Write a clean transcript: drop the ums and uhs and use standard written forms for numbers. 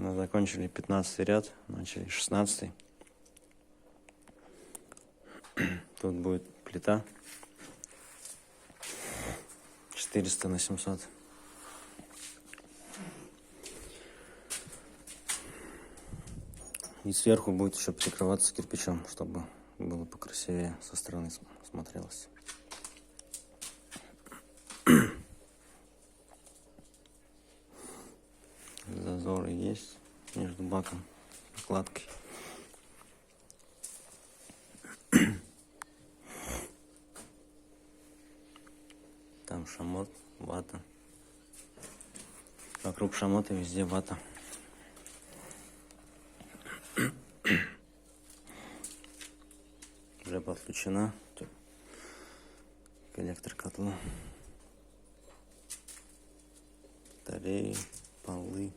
Мы закончили 15 ряд, начали 16. Тут будет плита 400 на 700. И сверху будет еще прикрываться кирпичом, чтобы было покрасивее со стороны смотрелось. Зазоры есть между баком и прокладкой. Там шамот, вата. Вокруг шамота везде вата. Уже подключена коллектор котла, батареи, полы.